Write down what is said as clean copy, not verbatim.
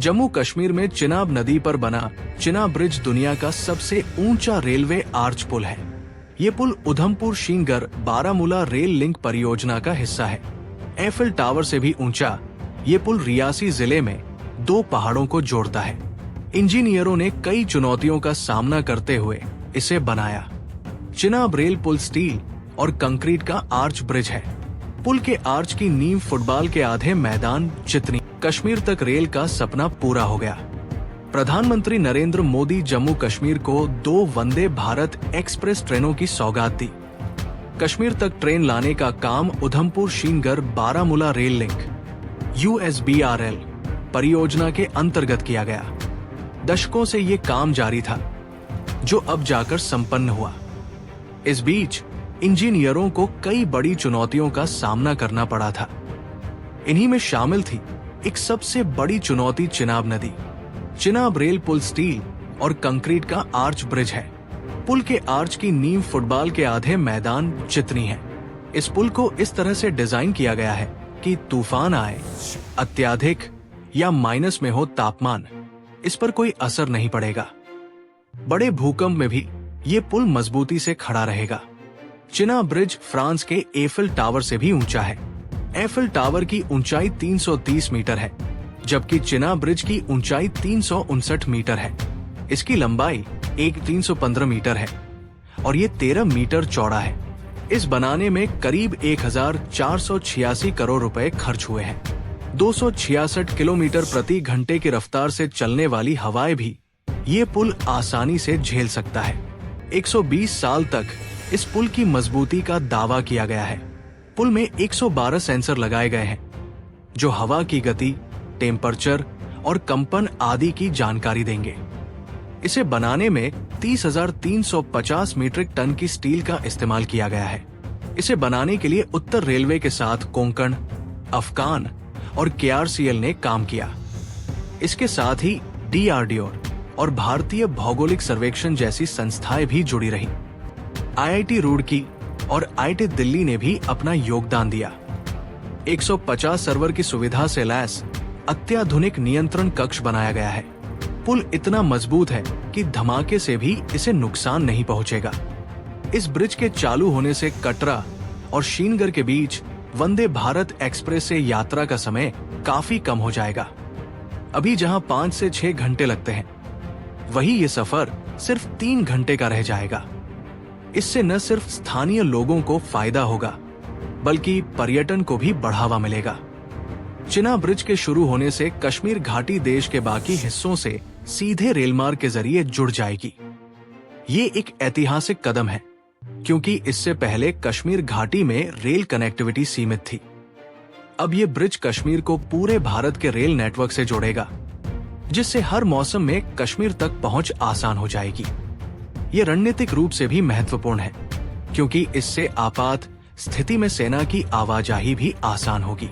जम्मू कश्मीर में चिनाब नदी पर बना चिनाब ब्रिज दुनिया का सबसे ऊंचा रेलवे आर्च पुल है। ये पुल उधमपुर श्रीनगर बारामूला रेल लिंक परियोजना का हिस्सा है। एफिल टावर से भी ऊंचा ये पुल रियासी जिले में 2 पहाड़ों को जोड़ता है। इंजीनियरों ने कई चुनौतियों का सामना करते हुए इसे बनाया। चिनाब रेल पुल स्टील और कंक्रीट का आर्च ब्रिज है। पुल के आर्च की नींव फुटबॉल के आधे मैदान जितनी। कश्मीर तक रेल का सपना पूरा हो गया। प्रधानमंत्री नरेंद्र मोदी जम्मू कश्मीर को 2 वंदे भारत एक्सप्रेस ट्रेनों की सौगात दी। कश्मीर तक ट्रेन लाने का काम Udhampur Srinagar Baramulla rail link USBRL परियोजना के अंतर्गत किया गया। दशकों से ये काम जारी था, जो अब जाकर संपन्न हुआ। इस बीच इंजीनियरों को कई बड़ी चुनौतियों का सामना करना पड़ा था। इन्हीं में शामिल थी एक सबसे बड़ी चुनौती चिनाब नदी। चिनाब रेल पुल स्टील और कंक्रीट का आर्च ब्रिज है। पुल के आर्च की नींव फुटबॉल के आधे मैदान जितनी है। इस पुल को इस तरह से डिजाइन किया गया है कि तूफान आए, अत्यधिक या माइनस में हो तापमान, इस पर कोई असर नहीं पड़ेगा। बड़े भूकंप में भी ये पुल मजबूती से खड़ा रहेगा। चिनाब ब्रिज फ्रांस के एफिल टावर से भी ऊंचा है। एफिल टावर की ऊंचाई 330 मीटर है, जबकि चिनाब ब्रिज की ऊंचाई 359 मीटर है। इसकी लंबाई 315 मीटर है और ये 13 मीटर चौड़ा है। इस बनाने में करीब 1486 करोड़ रुपए खर्च हुए हैं। 266 किलोमीटर प्रति घंटे की रफ्तार से चलने वाली हवाएं भी ये पुल आसानी से झेल सकता है। 120 साल तक इस पुल की मजबूती का दावा किया गया है। पुल में 112 सेंसर लगाए गए हैं, जो हवा की गति, टेम्परेचर और कंपन आदि की जानकारी देंगे। इसे बनाने में 30,350 मीट्रिक टन की स्टील का इस्तेमाल किया गया है। इसे बनाने के लिए उत्तर रेलवे के साथ कोंकण, अफगान और KRCL ने काम किया। इसके साथ ही DRDO और भारतीय भौगोलिक सर्वेक्षण जैसी संस्थाएं भी जुड़ी रहीं। IIT रुड़की और IIT दिल्ली ने भी अपना योगदान दिया। 150 सर्वर की सुविधा से लैस अत्याधुनिक नियंत्रण कक्ष बनाया गया है। पुल इतना मजबूत है कि धमाके से भी इसे नुकसान नहीं पहुंचेगा। इस ब्रिज के चालू होने से कटरा और श्रीनगर के बीच वंदे भारत एक्सप्रेस से यात्रा का समय काफी कम हो जाएगा। अभी जहां 5 से 6 घंटे लगते हैं, वही ये सफर सिर्फ 3 घंटे का रह जाएगा। इससे न सिर्फ स्थानीय लोगों को फायदा होगा, बल्कि पर्यटन को भी बढ़ावा मिलेगा। चिनाब ब्रिज के शुरू होने से कश्मीर घाटी देश के बाकी हिस्सों से सीधे रेलमार्ग के जरिए जुड़ जाएगी। ये एक ऐतिहासिक कदम है, क्योंकि इससे पहले कश्मीर घाटी में रेल कनेक्टिविटी सीमित थी। अब ये ब्रिज कश्मीर को पूरे भारत के रेल नेटवर्क से जोड़ेगा, जिससे हर मौसम में कश्मीर तक पहुंच आसान हो जाएगी। ये रणनीतिक रूप से भी महत्वपूर्ण है, क्योंकि इससे आपात स्थिति में सेना की आवाजाही भी आसान होगी।